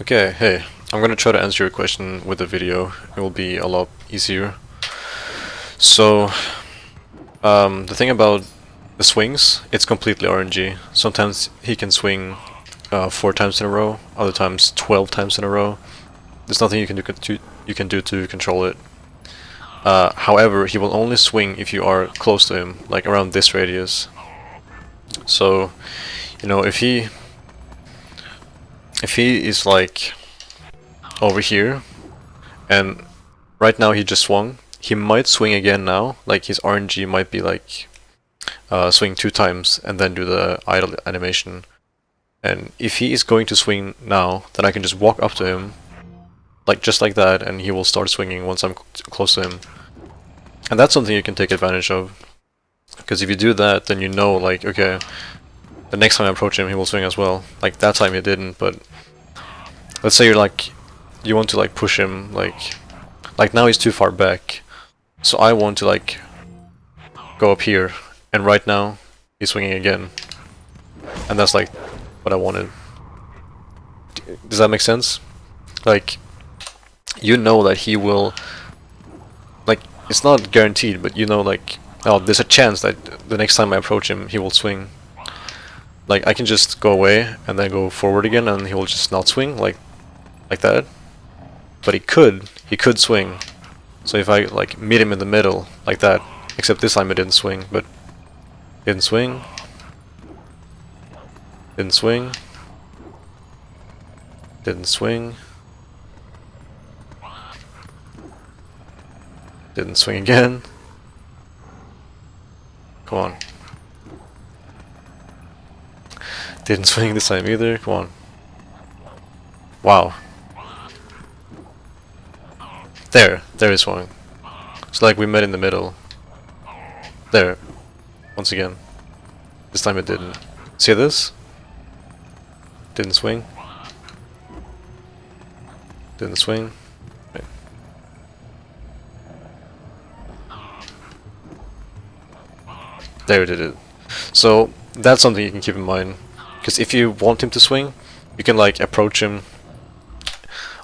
Okay, hey, I'm gonna try to answer your question with a video. It will be a lot easier. So, the thing about the swings, it's completely RNG. Sometimes he can swing 4 times in a row, other times 12 times in a row. There's nothing you can do to control it. However, he will only swing if you are close to him, like around this radius. So, you know, if he is like over here, and right now he just swung, he might swing again now. Like his RNG might be like swing 2 times and then do the idle animation. And if he is going to swing now, then I can just walk up to him, like just like that, and he will start swinging once I'm close to him. And that's something you can take advantage of, because if you do that, then you know, like, okay, the next time I approach him, he will swing as well. Like that time he didn't, but let's say you want to like push him, like now he's too far back, so I want to like go up here, and right now he's swinging again, and that's like what I wanted. Does that make sense? Like, you know that he will, like, it's not guaranteed, but you know, like, oh, there's a chance that the next time I approach him, he will swing. Like, I can just go away and then go forward again, and he will just not swing, like that. But he could swing. So if I like meet him in the middle, like that, except this time it didn't swing, but didn't swing, didn't swing, didn't swing, didn't swing again. Come on. Didn't swing this time either. Come on. Wow. There he swung. It's like we met in the middle. There. Once again. This time it didn't. See this? Didn't swing. Didn't swing. Right. There it did it. So that's something you can keep in mind. Because if you want him to swing, you can like approach him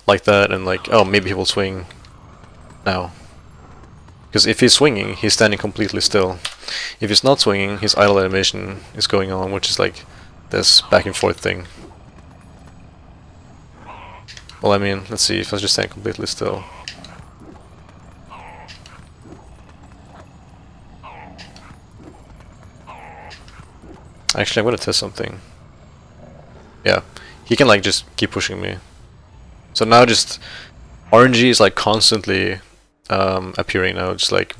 like that and like, oh, maybe he will swing now. Because if he's swinging, he's standing completely still. If he's not swinging, his idle animation is going on, which is like this back and forth thing. Well, I mean, let's see if I just stand completely still. Actually, I'm gonna test something. Yeah, he can like just keep pushing me. So now just RNG is like constantly appearing now. Just like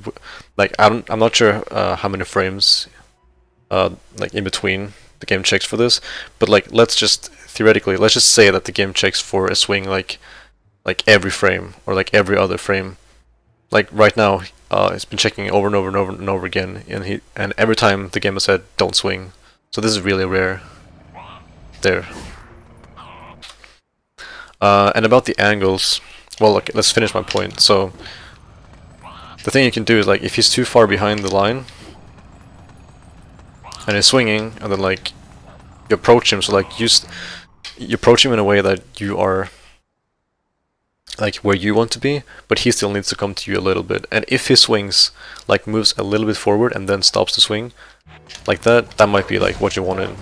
I'm not sure how many frames like in between the game checks for this, but like let's just say that the game checks for a swing like every frame or like every other frame. Like right now, it's been checking over and over and over and over again, and every time the game has said don't swing. So this is really rare. There. And about the angles, well, okay, let's finish my point. So the thing you can do is like if he's too far behind the line and he's swinging, and then like you approach him, so like you approach him in a way that you are like where you want to be, but he still needs to come to you a little bit. And if he swings, like moves a little bit forward and then stops to swing, like that might be like what you wanted,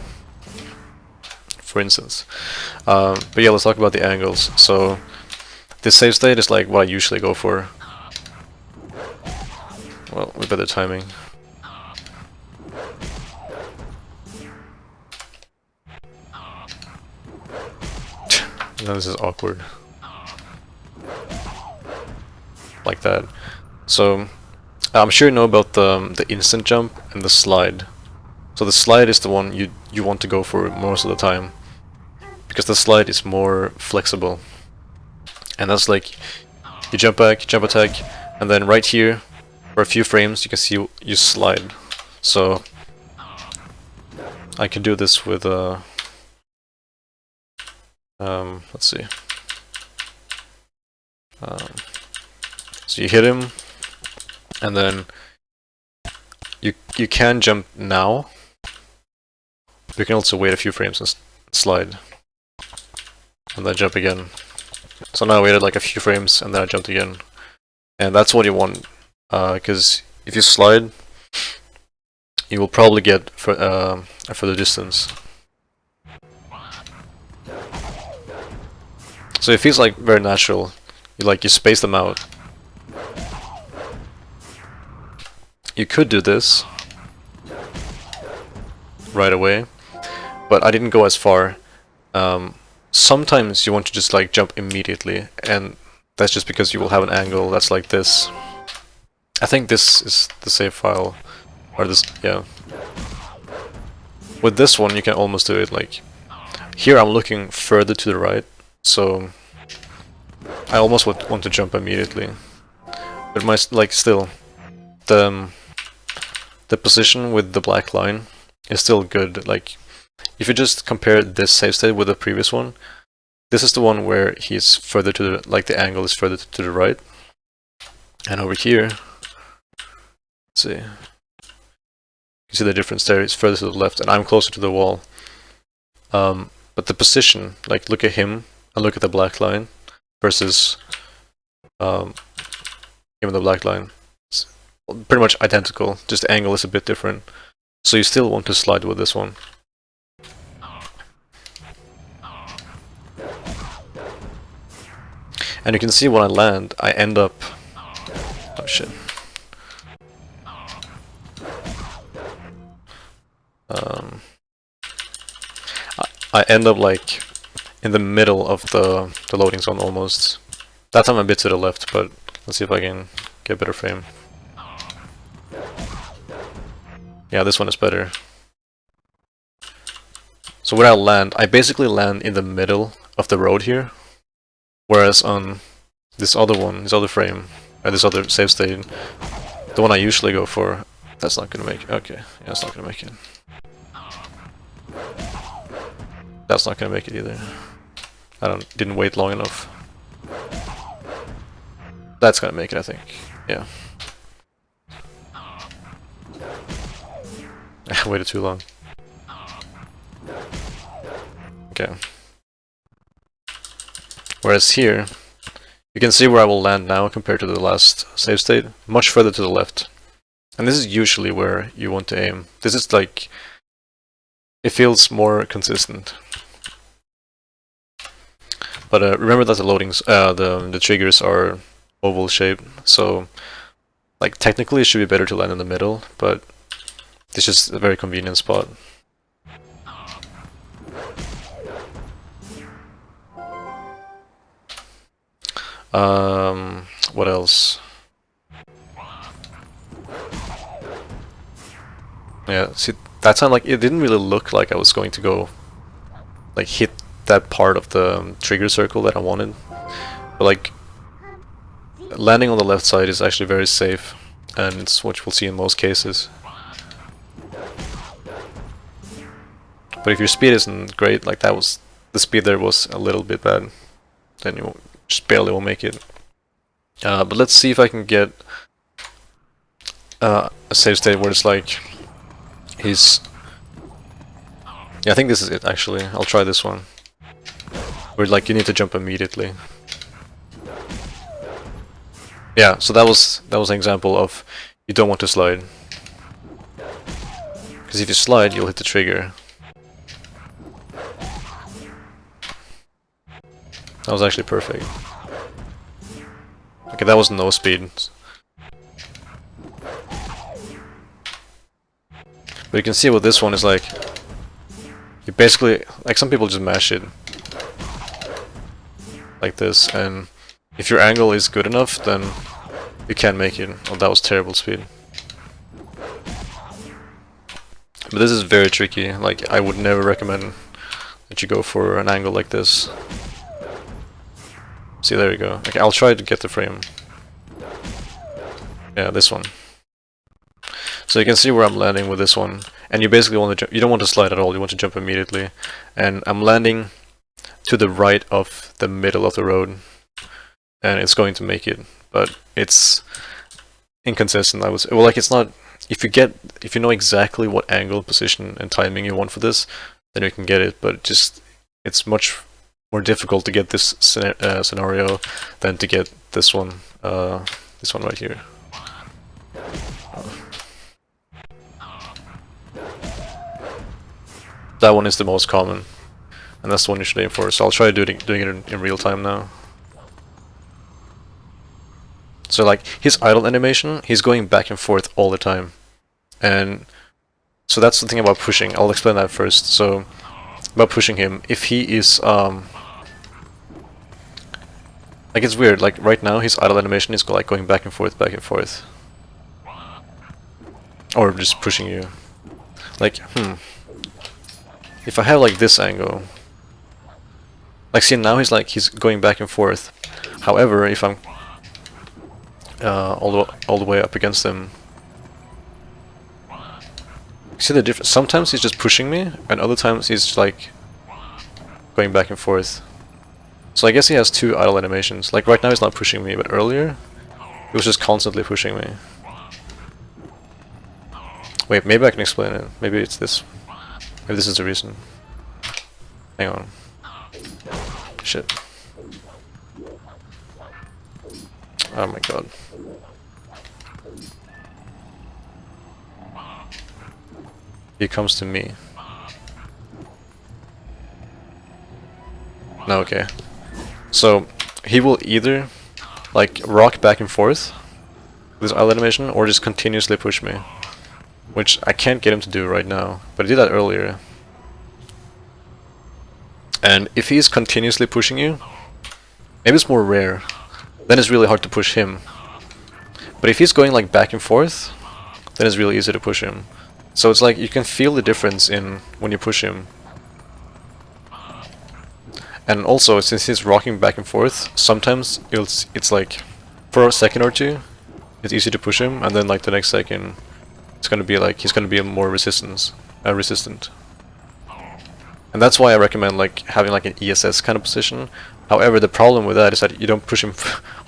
for instance. But yeah, let's talk about the angles. So this save state is like what I usually go for. Well, with better timing. Now this is awkward. Like that. So I'm sure you know about the instant jump and the slide. So the slide is the one you want to go for most of the time, because the slide is more flexible. And that's like you jump back, jump attack, and then right here for a few frames you can see you slide. So I can do this with let's see. So you hit him, and then you can jump now. You can also wait a few frames and slide. and then jump again. So now I waited like a few frames and then I jumped again. And that's what you want, because if you slide, you will probably get for a further distance. So it feels like very natural. You space them out. You could do this right away, but I didn't go as far. Sometimes you want to just like jump immediately, and that's just because you will have an angle that's like this. I think this is the save file, or this, yeah. With this one you can almost do it like, here I'm looking further to the right, so I almost would want to jump immediately. But still, the position with the black line is still good. Like, if you just compare this save state with the previous one, this is the one where he's further to the, like the angle is further to the right. And over here, let's see. You see the difference there, it's further to the left and I'm closer to the wall. But the position, like look at him and look at the black line versus him and the black line. It's pretty much identical, just the angle is a bit different. So you still want to slide with this one. And you can see when I land, I end up... Oh shit. I end up like in the middle of the loading zone almost. That time I'm a bit to the left, but let's see if I can get a better frame. Yeah, this one is better. So where I land, I basically land in the middle of the road here. Whereas on this other one, this other frame, or this other save state, the one I usually go for, that's not gonna make it. Okay, yeah, that's not gonna make it. That's not gonna make it either. Didn't wait long enough. That's gonna make it, I think. Yeah. I waited too long. Okay. Whereas here, you can see where I will land now compared to the last save state, much further to the left. And this is usually where you want to aim. This is like, it feels more consistent. But remember that the loadings, the triggers are oval shaped, so like technically it should be better to land in the middle, but it's just a very convenient spot. What else? Yeah, see, that time like it didn't really look like I was going to go like hit that part of the trigger circle that I wanted, but like landing on the left side is actually very safe, and it's what you'll see in most cases. But if your speed isn't great, like that was, the speed there was a little bit bad, then you just barely will make it. But let's see if I can get a save state where it's like he's... Yeah, I think this is it actually. I'll try this one. Where like you need to jump immediately. Yeah, so that was an example of you don't want to slide. Because if you slide, you'll hit the trigger. That was actually perfect. Okay, that was no speed. But you can see what this one is like. You basically, like some people just mash it. Like this, and if your angle is good enough, then you can make it. Oh, that was terrible speed. But this is very tricky, like I would never recommend that you go for an angle like this. See, there you go. Okay, I'll try to get the frame. Yeah, this one. So you can see where I'm landing with this one, and you basically want to jump. You don't want to slide at all. You want to jump immediately, and I'm landing to the right of the middle of the road, and it's going to make it, but it's inconsistent. Well, like it's not. If you know exactly what angle, position, and timing you want for this, then you can get it. But just it's much more difficult to get this scenario than to get this one right here. That one is the most common, and that's the one you should aim for. So I'll try doing it in real time now. So like his idle animation, he's going back and forth all the time, and so that's the thing about pushing. I'll explain that first. So about pushing him, if he is like, it's weird. Like right now, his idle animation is like going back and forth, or just pushing you. Like if I have like this angle, like see now he's going back and forth. However, if I'm all the way up against him, see the difference? Sometimes he's just pushing me, and other times he's like going back and forth. So I guess he has two idle animations. Like right now he's not pushing me, but earlier he was just constantly pushing me. Wait, maybe I can explain it. Maybe it's this. Maybe this is the reason. Hang on. Shit. Oh my god. He comes to me. No, okay. So he will either like rock back and forth with his idle animation, or just continuously push me, which I can't get him to do right now, but I did that earlier. And if he's continuously pushing you, maybe it's more rare, then it's really hard to push him. But if he's going like back and forth, then it's really easy to push him. So it's like you can feel the difference in when you push him. And also, since he's rocking back and forth, sometimes it's like for a second or two it's easy to push him, and then like the next second it's gonna be like he's gonna be more resistant. And that's why I recommend like having like an ESS kind of position. However, the problem with that is that you don't push him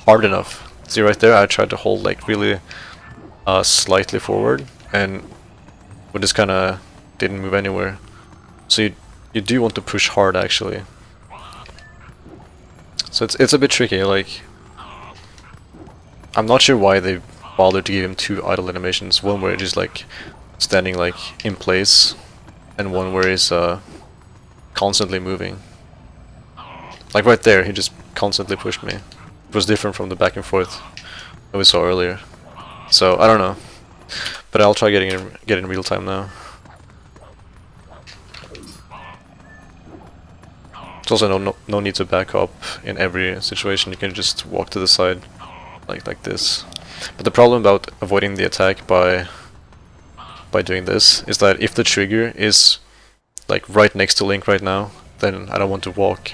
hard enough. See right there, I tried to hold like really slightly forward, and we just kind of didn't move anywhere. So you do want to push hard actually. So it's a bit tricky. Like I'm not sure why they bothered to give him two idle animations. One where he's like standing like in place, and one where he's constantly moving. Like right there, he just constantly pushed me. It was different from the back and forth that we saw earlier. So I don't know, but I'll try get in real time now. There's also no need to back up in every situation. You can just walk to the side like this. But the problem about avoiding the attack by doing this is that if the trigger is like right next to Link right now, then I don't want to walk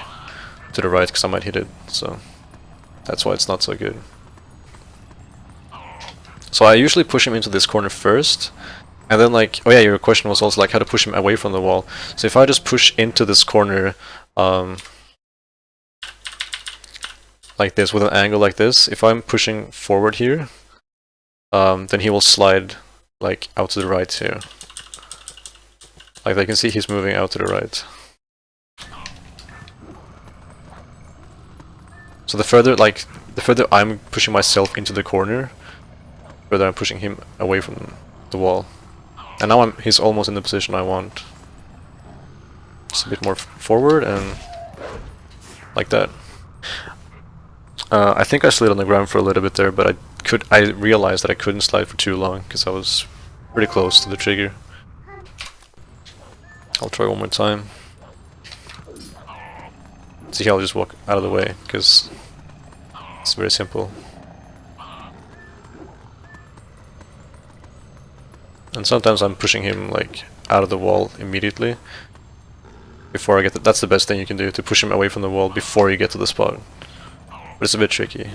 to the right because I might hit it. So that's why it's not so good. So I usually push him into this corner first, and then like, oh yeah, your question was also like how to push him away from the wall. So if I just push into this corner like this with an angle like this, if I'm pushing forward here, then he will slide like out to the right here. Like I can see he's moving out to the right. So the further I'm pushing myself into the corner, the further I'm pushing him away from the wall. And now he's almost in the position I want. Just a bit more forward and like that. I think I slid on the ground for a little bit there, but I realized that I couldn't slide for too long because I was pretty close to the trigger. I'll try one more time. See, I'll just walk out of the way because it's very simple. And sometimes I'm pushing him like out of the wall immediately before I get that's the best thing you can do, to push him away from the wall before you get to the spot. But it's a bit tricky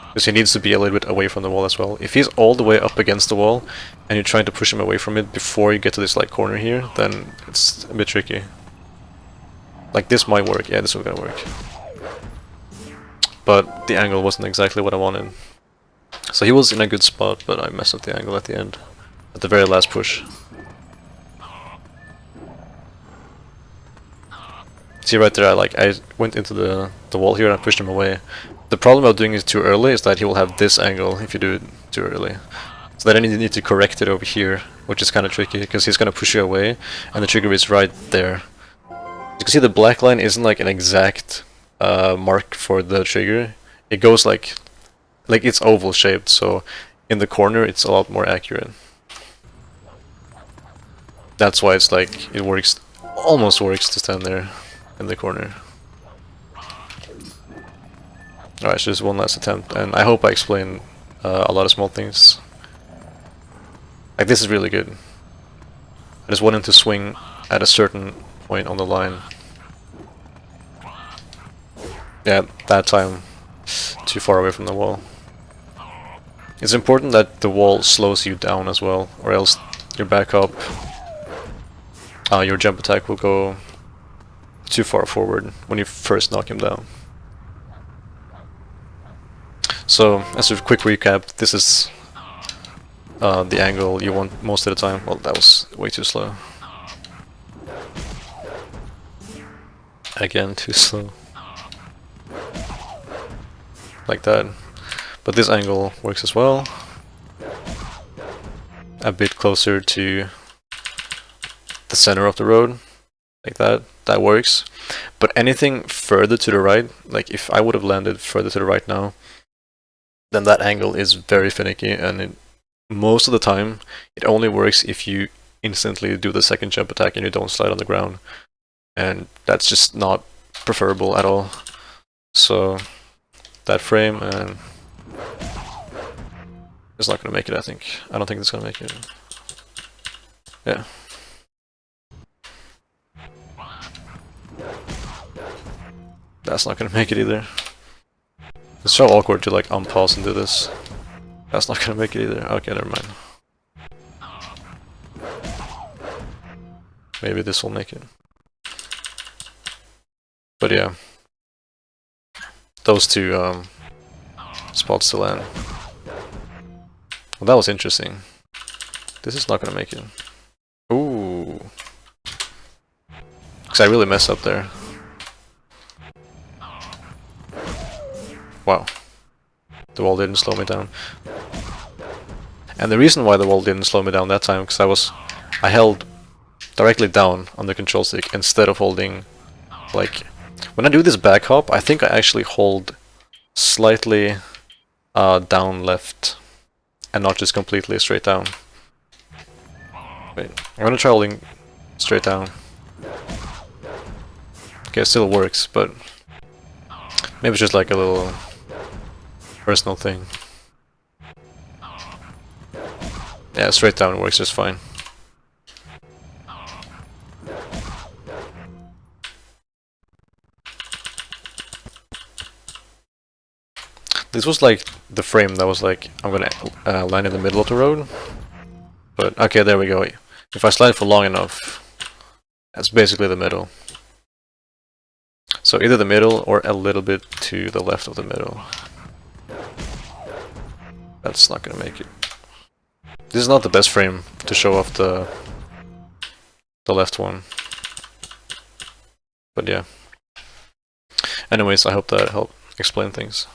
because he needs to be a little bit away from the wall as well. If he's all the way up against the wall and you're trying to push him away from it before you get to this like corner here, then it's a bit tricky. Like this might work, yeah, this is gonna work. But the angle wasn't exactly what I wanted. So he was in a good spot, but I messed up the angle at the end. At the very last push. See right there, I went into the wall here and I pushed him away. The problem about doing it too early is that he will have this angle if you do it too early. So then you need to correct it over here, which is kind of tricky because he's going to push you away and the trigger is right there. You can see the black line isn't like an exact mark for the trigger. It goes like it's oval shaped, so in the corner it's a lot more accurate. That's why it's like it works, almost works to stand there in the corner. Alright, so just one last attempt, and I hope I explain a lot of small things. Like, this is really good. I just want him to swing at a certain point on the line. Yeah, that time, too far away from the wall. It's important that the wall slows you down as well, or else your backhop, your jump attack will go too far forward when you first knock him down. So, as a quick recap, this is the angle you want most of the time. Well, that was way too slow. Again, too slow. Like that. But this angle works as well. A bit closer to the center of the road. Like that. That works. But anything further to the right, like if I would have landed further to the right now, then that angle is very finicky, and most of the time it only works if you instantly do the second jump attack and you don't slide on the ground, and that's just not preferable at all. So that frame, and it's not gonna make it. I don't think it's gonna make it. Yeah. That's not gonna make it either. It's so awkward to like unpause and do this. That's not gonna make it either. Okay, never mind. Maybe this will make it. But yeah. Those two spots to land. Well, that was interesting. This is not gonna make it. Ooh. Because I really messed up there. Wow. The wall didn't slow me down. And the reason why the wall didn't slow me down that time, because I held directly down on the control stick instead of holding, like, when I do this back hop, I think I actually hold slightly down left and not just completely straight down. Wait, I'm gonna try holding straight down. Okay, it still works, but maybe it's just like a little personal thing. Yeah, straight down works just fine. This was like the frame that was like, I'm gonna land in the middle of the road. But okay, there we go. If I slide for long enough, that's basically the middle. So either the middle or a little bit to the left of the middle. That's not gonna make it. This is not the best frame to show off the left one. But yeah. Anyways, I hope that helped explain things.